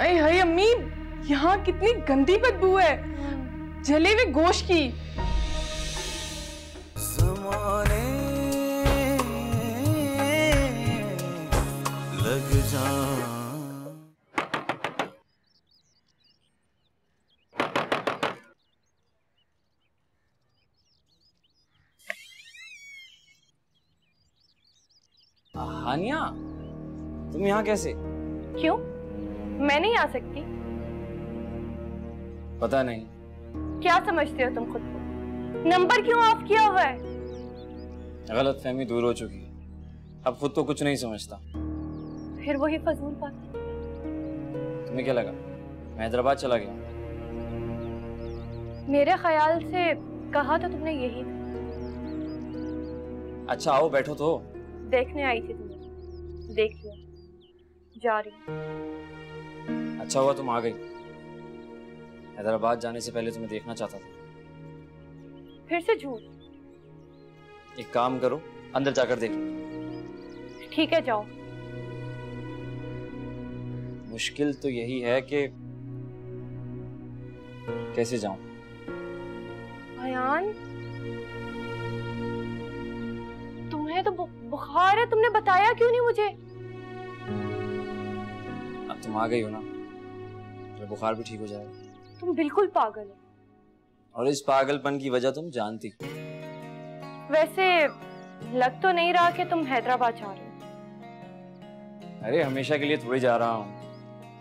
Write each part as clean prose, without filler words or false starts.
अरे हाय अम्मी, यहाँ कितनी गंदी बदबू है, जले हुए गोश्त की। ज़माने लग जा। हानिया, तुम यहाँ कैसे? क्यों? मैं नहीं आ सकती? पता नहीं। क्या समझते हो तुम खुद को? नंबर क्यों ऑफ किया हुआ है? गलतफहमी दूर हो चुकी है, अब खुद को कुछ नहीं समझता। फिर वही फजूल बात। तुम्हें क्या लगा मैं हैदराबाद चला गया? मेरे ख्याल से कहा तो तुमने यही था। अच्छा आओ बैठो तो। देखने आई थी तुम्हें, देख लिया, जा रही हूँ। अच्छा हुआ तुम आ गई, हैदराबाद जाने से पहले तुम्हें देखना चाहता था। फिर से झूठ। एक काम करो, अंदर जाकर देख लो। ठीक है, जाओ। मुश्किल तो यही है कि कैसे जाऊं। अयान, तुम्हें तो बुखार है, तुमने बताया क्यों नहीं मुझे? अब तुम आ गई हो ना, तो बुखार भी ठीक हो जाएगा। तुम बिल्कुल पागल हो। और इस पागलपन की वजह तुम जानती। वैसे लग तो नहीं रहा कि तुम हैदराबाद जा रहे हो। अरे हमेशा के लिए थोड़ी जा रहा हूँ,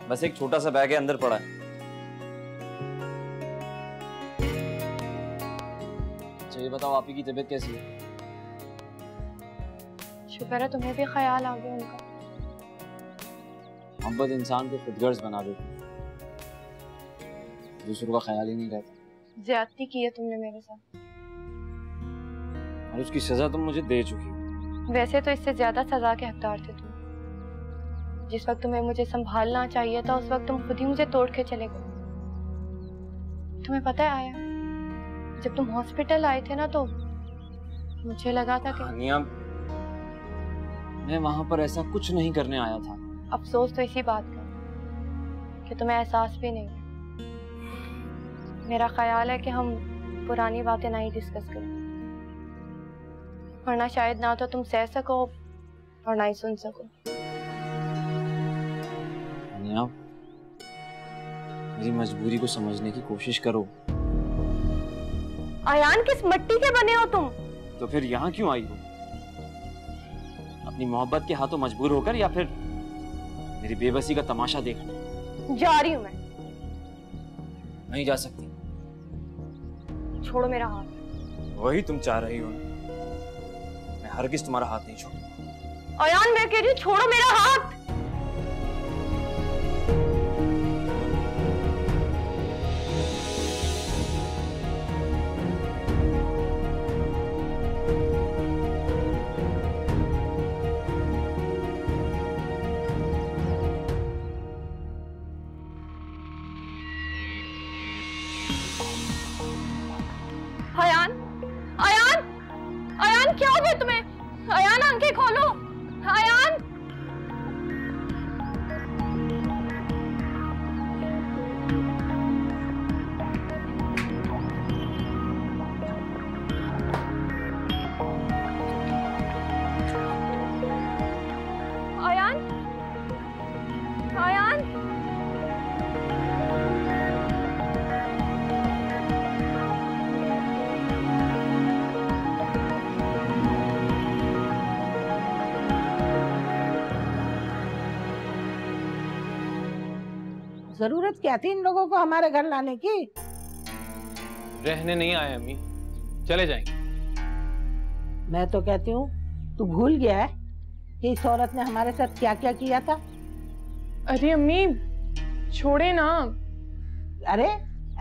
बस एक छोटा सा बैग है, अंदर पड़ा है। अच्छा ये बताओ, आपकी की तबीयत कैसी है? शुक्र है तुम्हें भी ख्याल आ गया उनका। मोहब्बत इंसान को खुदगर्ज बना देती, दूसरों का ख्याल ही नहीं रहता। ज्यादती की है तुमने मेरे साथ, और उसकी सजा तुम मुझे दे चुकी हो। वैसे तो इससे ज्यादा सजा के हकदार थे तुम। जिस वक्त तुम्हें मुझे संभालना चाहिए था, उस वक्त तुम खुद ही मुझे तोड़ के चले गए। तुम्हें पता है आया, जब तुम हॉस्पिटल आए थे ना, तो मुझे लगा था कि हानिया, मैं वहां पर ऐसा कुछ नहीं करने आया था। अफसोस तो इसी बात का कि तुम्हें एहसास भी नहीं है। मेरा ख्याल है कि हम पुरानी बातें ना ही डिस्कस करें, वरना शायद ना तो तुम सह सको और ना ही सुन सको। हानिया, मेरी मजबूरी को समझने की कोशिश करो। अयान, किस मिट्टी के बने हो तुम? तो फिर यहाँ क्यों आई हो? अपनी मोहब्बत के हाथों मजबूर होकर, या फिर मेरी बेबसी का तमाशा देखना? जा रही हूं मैं। नहीं जा सकती। छोड़ो मेरा हाथ। वही तुम चाह रही हो ना, मैं हरगिज़ तुम्हारा हाथ नहीं छोड़ूंगा। अयान, मैं कह रही हूं, छोड़ो मेरा हाथ। अयान, अयान, अयान, क्या हो गया तुम्हें? अयान, आंखें खोलो। अयान, अयान, अयान, जरूरत क्या थी इन लोगों को हमारे घर लाने की? रहने नहीं आए अम्मी, चले जाएंगे। मैं तो कहती हूँ तू भूल गया है कि इस औरत ने हमारे साथ क्या क्या किया था? अरे अम्मी छोड़े ना। अरे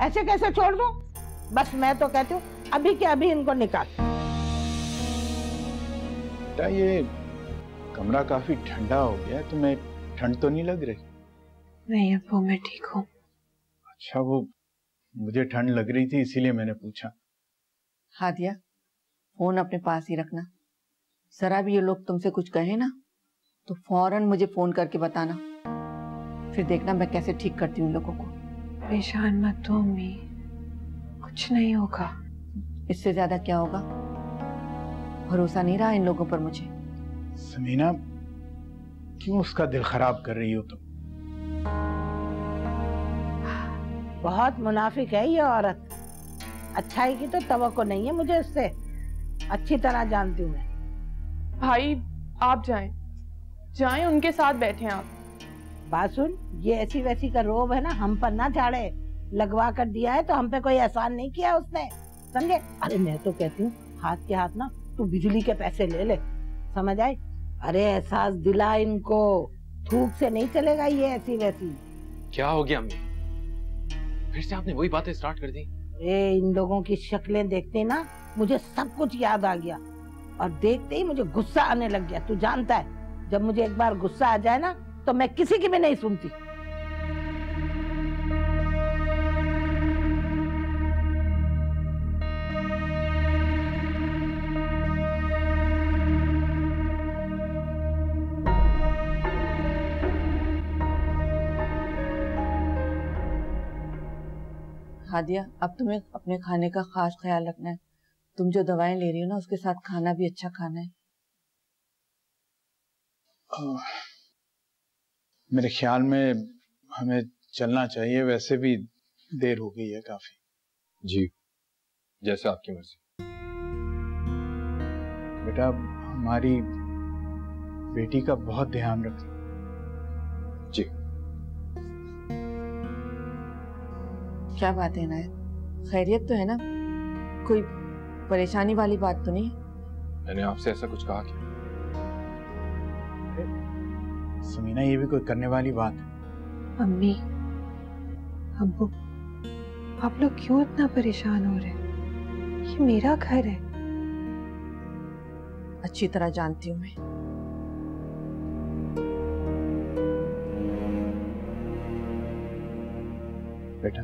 ऐसे कैसे छोड़ दूं? बस मैं तो कहती हूँ अभी के अभी इनको निकाल। बेटा ये कमरा काफी ठंडा हो गया है, तुम्हें ठंड तो नहीं लग रही? नहीं अब्बू, मैं ठीक हूँ। अच्छा, वो मुझे ठंड लग रही थी इसीलिए मैंने पूछा। हादिया, फोन अपने पास ही रखना। जरा भी ये लोग तुमसे कुछ कहे ना तो फौरन मुझे फोन करके बताना। फिर देखना मैं कैसे ठीक करती हूँ उन लोगों को। परेशान मत हो अम्मी, कुछ नहीं होगा। इससे ज्यादा क्या होगा? भरोसा नहीं रहा इन लोगों पर मुझे। समीना, क्यों उसका दिल खराब कर रही हो तुम? बहुत मुनाफिक है ये औरत। अच्छाई की तो तवक्को नहीं है मुझे इससे, अच्छी तरह जानती हूँ मैं। भाई आप जाएं, जाएं उनके साथ बैठे आप। बात सुन, ये ऐसी वैसी का रोब है ना, हम पर ना झाड़े। लगवा कर दिया है तो हम पे कोई एहसान नहीं किया उसने, समझे? अरे मैं तो कहती हूँ हाथ के हाथ ना तू बिजली के पैसे ले ले, समझ आई? अरे एहसास दिला इनको, थूक से नहीं चलेगा ये ऐसी वैसी। क्या हो गया अम्मी? फिर से आपने वही बातें स्टार्ट कर दी? अरे इन लोगों की शक्लें देखते ना मुझे सब कुछ याद आ गया, और देखते ही मुझे गुस्सा आने लग गया। तू जानता है जब मुझे एक बार गुस्सा आ जाए ना तो मैं किसी की भी नहीं सुनती। हादिया, अब तुम्हें अपने खाने का खास ख्याल रखना है। तुम जो दवाएं ले रही हो ना उसके साथ खाना भी अच्छा खाना है। मेरे ख्याल में हमें चलना चाहिए, वैसे भी देर हो गई है काफी। जी, जैसे आपकी मर्जी। बेटा, हमारी बेटी का बहुत ध्यान रखना। जी। क्या बात है नायक, खैरियत तो है ना? कोई परेशानी वाली बात तो नहीं? मैंने आपसे ऐसा कुछ कहा क्या? समीना, ये भी कोई करने वाली बात है? अम्मी, अब्बू, आप लोग क्यों इतना परेशान हो रहे हैं? ये मेरा घर है। अच्छी तरह जानती हूँ मैं। बेटा,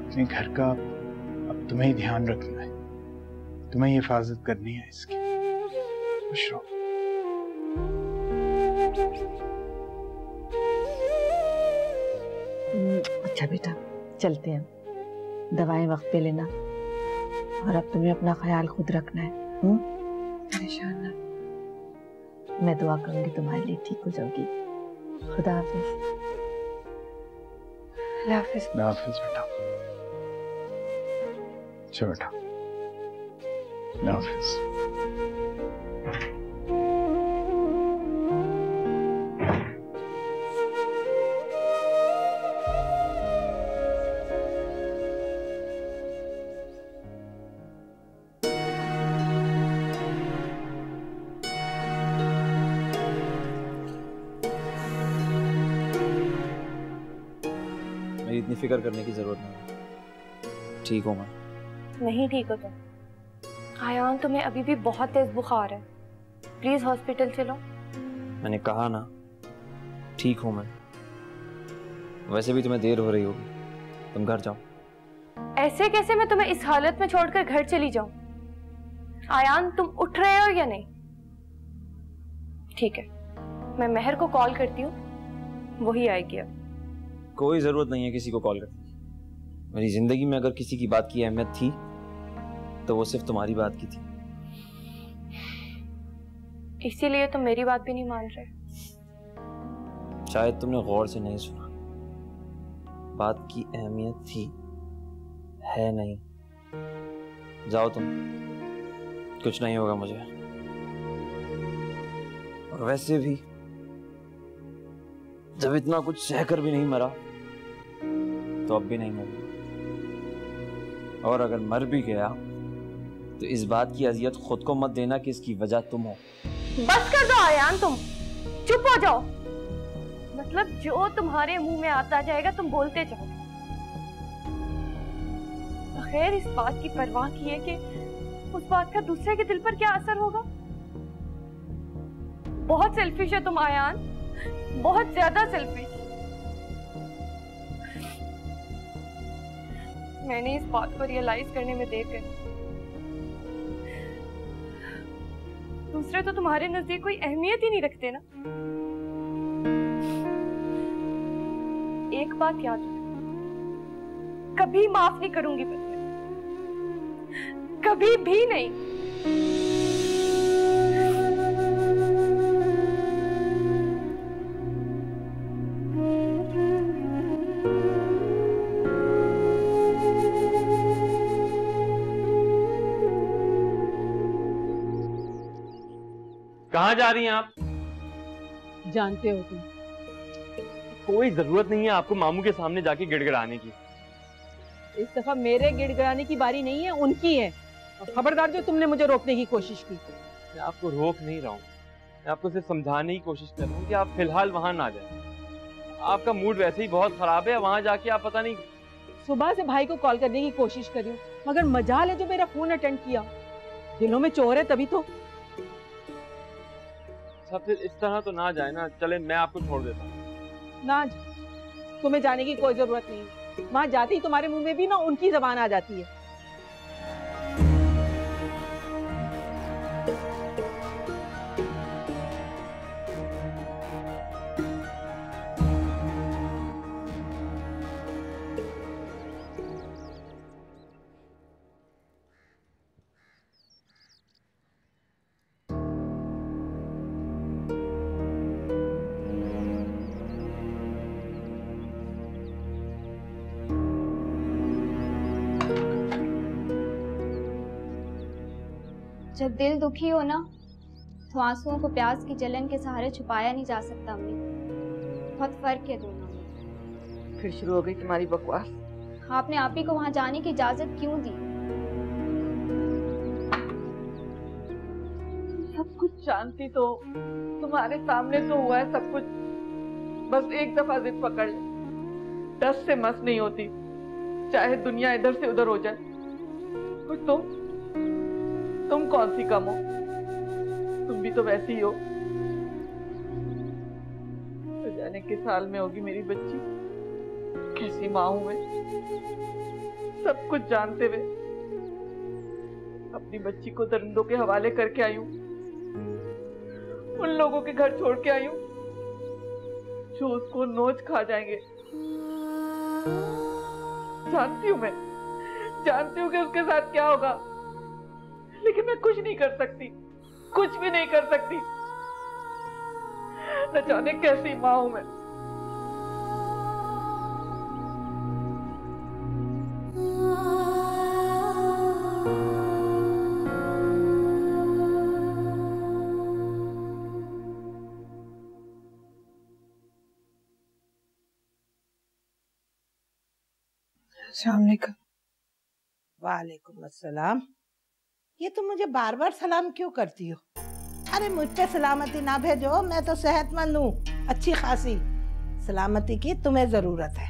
अपने घर का अब तुम्हें ही ध्यान रखना है, तुम्हें ही हिफाजत करनी है इसकी। खुश रहो। अच्छा बेटा, चलते हैं, दवाएं वक्त पे लेना, और अब तुम्हें अपना ख्याल खुद रखना है। परेशान ना। मैं दुआ करूंगी तुम्हारे लिए ठीक हो जाओगी। खुदा हाफिज। अल्लाह हाफिज। अल्लाह हाफिज बेटा। अच्छा बेटा, अल्लाह हाफिज। इतनी फिक्र करने की जरूरत नहीं, ठीक हूँ मैं। नहीं ठीक हो तुम। आयान, तुम्हें अभी भी बहुत तेज बुखार है, प्लीज हॉस्पिटल चलो। मैंने कहा ना, ठीक हूँ मैं। वैसे भी तुम्हें देर हो रही होगी, तुम घर जाओ। ऐसे कैसे मैं तुम्हें इस हालत में छोड़कर घर चली जाऊं? आयान, तुम उठ रहे हो या नहीं? ठीक है, मैं मेहर को कॉल करती हूँ, वही आएगी। अब कोई जरूरत नहीं है किसी को कॉल करने की। मेरी जिंदगी में अगर किसी की बात की अहमियत थी तो वो सिर्फ तुम्हारी बात की थी। इसीलिए तुम मेरी बात भी नहीं मान रहे। शायद तुमने गौर से नहीं सुना। बात की अहमियत थी, है नहीं। जाओ तुम, कुछ नहीं होगा मुझे। और वैसे भी जब इतना कुछ सहकर भी नहीं मरा तो अब भी नहीं मरूंगा, और अगर मर भी गया तो इस बात की अजियत खुद को मत देना कि इसकी वजह तुम हो। बस कर दो आयान, तुम चुप हो जाओ। मतलब जो तुम्हारे मुंह में आता जाएगा तुम बोलते जाओ, बगैर इस बात की परवाह किए कि उस बात का दूसरे के दिल पर क्या असर होगा। बहुत सेल्फिश है तुम आयान, बहुत ज्यादा सेल्फिश। मैंने इस बात को रियलाइज करने में देर कर। दूसरे तो तुम्हारे नजदीक कोई अहमियत ही नहीं रखते ना। एक बात याद रखना, कभी माफ नहीं करूंगी मैं, कभी भी नहीं। कहाँ जा रही हैं आप? जानते हो तुम, कोई जरूरत नहीं है आपको मामू के सामने जाके गिड़गिड़ाने की। इस दफा मेरे गिड़गिड़ाने की बारी नहीं है, उनकी है। और खबरदार जो तुमने मुझे रोकने की कोशिश की। मैं आपको रोक नहीं रहा हूँ, मैं आपको सिर्फ समझाने की कोशिश कर रहा हूँ कि आप फिलहाल वहां ना जाएं। आपका मूड वैसे ही बहुत खराब है, वहां जाके आप पता नहीं। सुबह से भाई को कॉल करने की कोशिश करी हूँ, मगर मजाल है जो मेरा फोन अटेंड किया। दिलों में चोर है तभी तो। सब फिर इस तरह तो ना जाए ना, चले मैं आपको छोड़ देता हूँ। ना, तुम्हें जाने की कोई जरूरत नहीं। वहां जाती ही तुम्हारे मुंह में भी ना उनकी जबान आ जाती है। जब दिल दुखी हो ना, तो आंसुओं को प्यास की जलन के सहारे छुपाया नहीं जा सकता अम्मी। बहुत फर्क है दोनों में। फिर शुरू हो गई तुम्हारी बकवास। आपने आप ही को वहां जाने की इजाजत क्यों दी? सब कुछ जानती तो तुम्हारे सामने तो हुआ है सब कुछ। बस एक दफा जिद पकड़ ले, 10 से मस नहीं होती, चाहे दुनिया इधर से उधर हो जाए। कुछ तुम कौन सी कम हो, तुम भी तो वैसी ही हो। तो जाने के साल में होगी मेरी बच्ची, कैसी माँ हूं मैं, सब कुछ जानते हुए अपनी बच्ची को दरिंदों के हवाले करके आई हूं, उन लोगों के घर छोड़ के आई हूं जो उसको नोच खा जाएंगे। जानती हूं मैं, जानती हूं कि उसके साथ क्या होगा, लेकिन मैं कुछ नहीं कर सकती, कुछ भी नहीं कर सकती। न जाने कैसी माँ हूं मैं। अस्सलाम वालेकुम। वालेकुम अस्सलाम। ये तुम मुझे बार बार सलाम क्यों करती हो? अरे मुझ पे सलामती ना भेजो, मैं तो सेहतमंद हूँ, अच्छी खासी। सलामती की तुम्हें जरूरत है।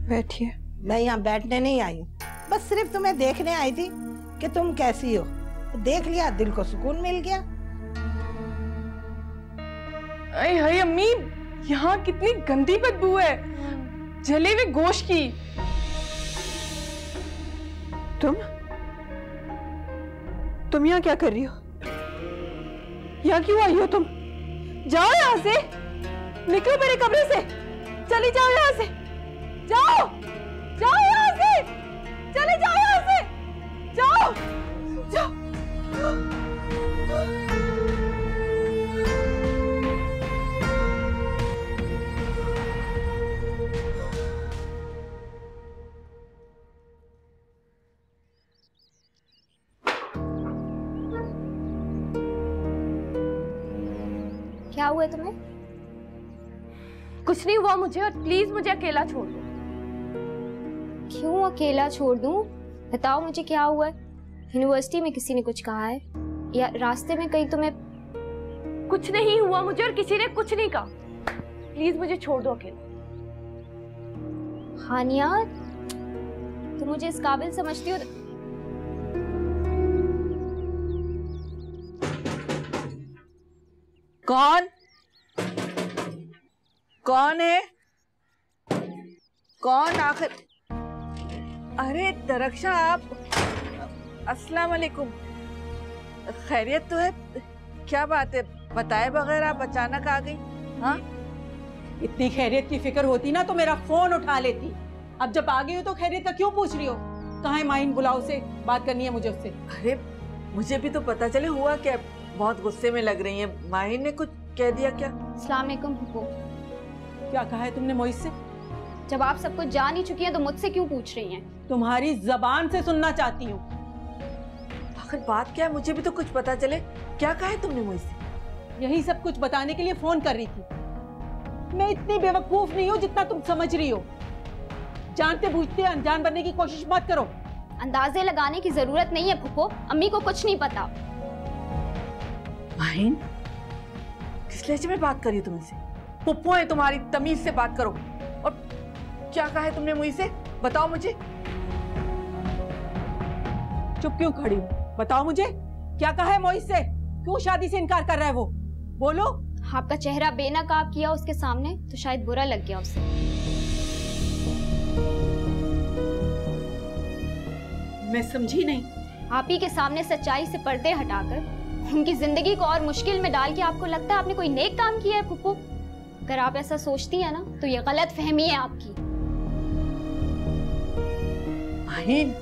बैठिए। मैं यहाँ बैठने नहीं आई हूँ, बस सिर्फ तुम्हें देखने आई थी कि तुम कैसी हो। देख लिया, दिल को सुकून मिल गया। अरे हाय अम्मी, यहाँ कितनी गंदी बदबू है, जले हुए गोश्त की। तुम यहाँ क्या कर रही हो? यहाँ क्यों आई हो तुम? जाओ यहाँ से, निकलो मेरे कमरे से, चली जाओ यहाँ से, जाओ जाओ यहाँ से, चले जाओ यहाँ से, जाओ जाओ। क्या हुआ तुम्हें? कुछ नहीं हुआ मुझे, और प्लीज मुझे अकेला छोड़ दो। क्यों अकेला छोड़ दूं? बताओ मुझे क्या हुआ है? यूनिवर्सिटी में किसी ने कुछ कहा है या रास्ते में कहीं तुम्हें? कुछ नहीं हुआ मुझे और किसी ने कुछ नहीं कहा। प्लीज मुझे छोड़ दो अकेला। हानिया, तुम मुझे इस काबिल समझती हो? कौन कौन है? कौन आखिर? अरे दरक्षा, आप? अस्सलाम वालेकुम। खैरियत तो है? क्या बात है, बताए बगैर आप अचानक आ गई? हाँ, इतनी खैरियत की फिक्र होती ना तो मेरा फोन उठा लेती। अब जब आ गई हो तो खैरियत का क्यों पूछ रही हो? कहाँ है माहिन? बुलाओ से, बात करनी है मुझे उससे। अरे मुझे भी तो पता चले हुआ क्या। बहुत गुस्से में लग रही है। माहिन ने कुछ कह दिया क्या? अस्सलाम वालेकुम फूफो। क्या कहा है तुमने मोहित से? जब आप सब कुछ जान ही चुकी हैं तो मुझसे क्यों पूछ रही हैं? तुम्हारी जबान से सुनना चाहती हूँ। आखिर बात क्या है, मुझे भी तो कुछ पता चले। क्या कहा है तुमने मुझसे? यही सब कुछ बताने के लिए फोन कर रही थी। मैं इतनी बेवकूफ नहीं हूँ जितना तुम समझ रही हो। जानते बूझते अनजान बनने की कोशिश मत करो। अंदाजे लगाने की जरूरत नहीं है फूफो, अम्मी को कुछ नहीं पता। माहिन, किस लहजे में बात कर रही हो तुम इनसे? पुप्पो है तुम्हारी, तमीज से बात करो। और क्या कहा है तुमने मुझसे? बताओ मुझे। चुप क्यों खड़ी हो? बताओ मुझे, क्या कहा है मोहित से? क्यों शादी से इनकार कर रहा है वो? बोलो। आपका चेहरा बेनकाब किया उसके सामने तो शायद बुरा लग गया उसे। मैं समझी नहीं। आप ही के सामने सच्चाई से पर्दे हटाकर उनकी जिंदगी को और मुश्किल में डाल के आपको लगता है आपने कोई नेक काम किया है फूफो? अगर आप ऐसा सोचती हैं ना तो ये गलत फहमी है आपकी। माहिन,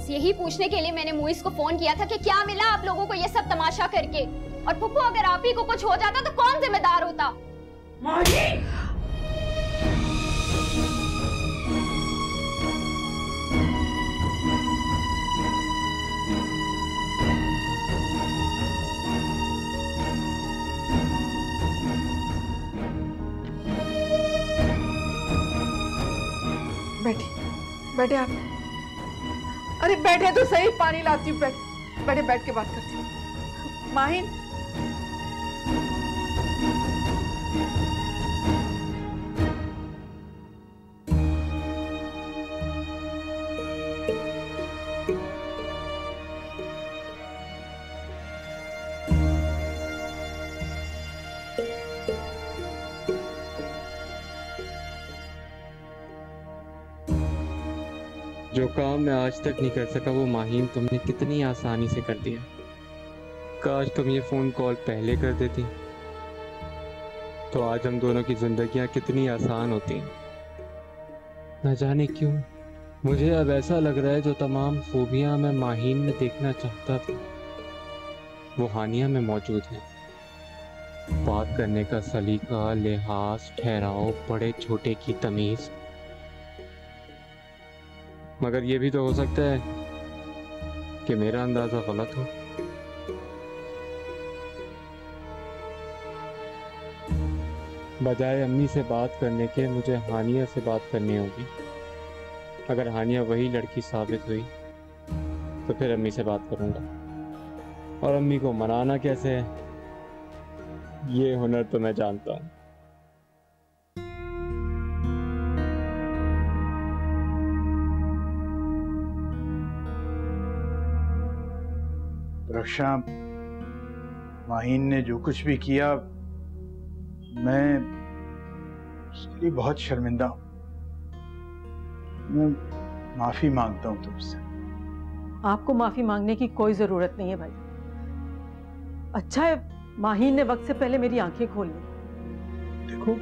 यही पूछने के लिए मैंने मुइस को फोन किया था कि क्या मिला आप लोगों को ये सब तमाशा करके। और फूफो, अगर आप ही को कुछ हो जाता तो कौन जिम्मेदार होता? माहिन! बैठे आप। अरे बैठे तो सही, पानी लाती हूँ। बैठे, बैठ के बात करती हूँ। माहिन, जो काम मैं आज तक नहीं कर सका वो माहिन तुमने कितनी आसानी से कर दिया। काश तुम ये फोन कॉल पहले कर देती तो आज हम दोनों की जिंदगियां कितनी आसान होती। न जाने क्यों मुझे अब ऐसा लग रहा है जो तमाम खूबियां मैं माहिन में देखना चाहता था वो हानिया में मौजूद है। बात करने का सलीका, लिहाज, ठहराव, बड़े छोटे की तमीज। मगर ये भी तो हो सकता है कि मेरा अंदाजा गलत हो। बजाय अम्मी से बात करने के मुझे हानिया से बात करनी होगी। अगर हानिया वही लड़की साबित हुई तो फिर अम्मी से बात करूंगा। और अम्मी को मनाना कैसे है ये हुनर तो मैं जानता हूँ। रक्षा, माहिन ने जो कुछ भी किया मैं उसके लिए बहुत शर्मिंदा हूं। मैं माफी मांगता हूं तुमसे। आपको माफी मांगने की कोई जरूरत नहीं है भाई। अच्छा है माहिन ने वक्त से पहले मेरी आंखें खोल ली। देखो,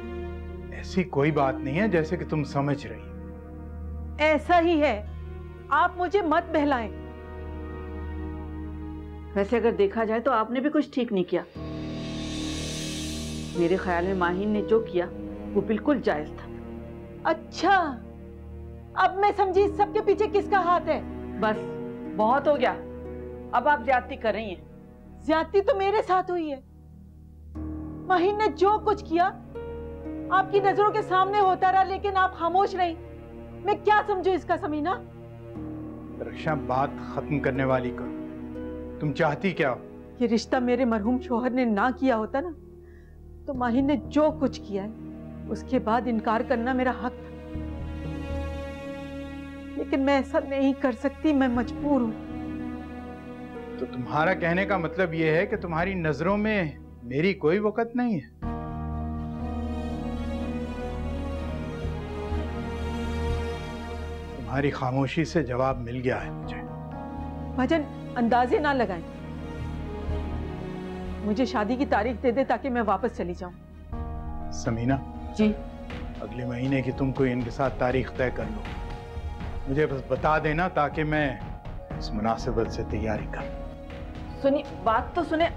ऐसी कोई बात नहीं है जैसे कि तुम समझ रही हो। ऐसा ही है, आप मुझे मत बहलाएं। वैसे अगर देखा जाए तो आपने भी कुछ ठीक नहीं किया। मेरे ख्याल में माहिन ने जो किया वो बिल्कुल जायज था। अच्छा, अब मैं समझी सबके पीछे किसका हाथ है। बस बहुत हो गया, अब आप ज्यादती कर रही हैं। ज्यादती तो मेरे साथ हुई है। माहिन ने जो कुछ किया आपकी नजरों के सामने होता रहा, लेकिन आप खामोश रही। मैं क्या समझू इसका समीना? रक्षा, बात खत्म करने वाली करो। तुम चाहती क्या हो? ये रिश्ता मेरे मरहूम शोहर ने ना किया होता ना तो माहिन ने जो कुछ किया है उसके बाद इनकार करना मेरा हक था, लेकिन मैं ऐसा नहीं कर सकती। मैं मजबूर हूं। तो तुम्हारा कहने का मतलब यह है कि तुम्हारी नजरों में मेरी कोई वक़्त नहीं है? तुम्हारी खामोशी से जवाब मिल गया है मुझे। भजन, अंदाजे ना लगाएं। मुझे शादी की तारीख दे दे ताकि मैं वापस चली जाऊं। समीना जी। अगले महीने की तुम कोई इनके साथ तारीख तय कर लो, मुझे बस बता देना ताकि मैं इस मुनासिबत से तैयारी कर। सुनिए, बात तो सुने।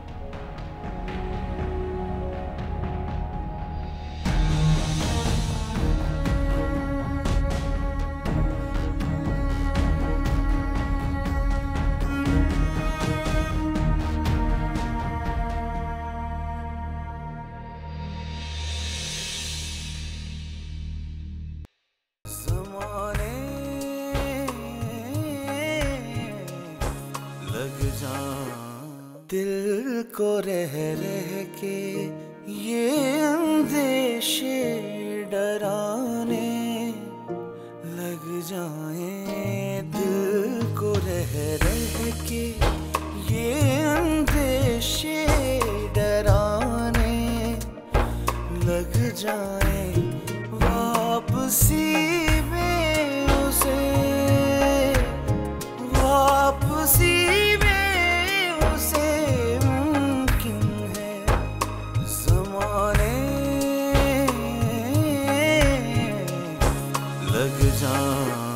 दिल को रह रह के ये अंदेशे डराने लग जाएं, दिल को रह रह के ये अंदेशे डराने लग जाएं, वापसी में उसे वापसी लग जा।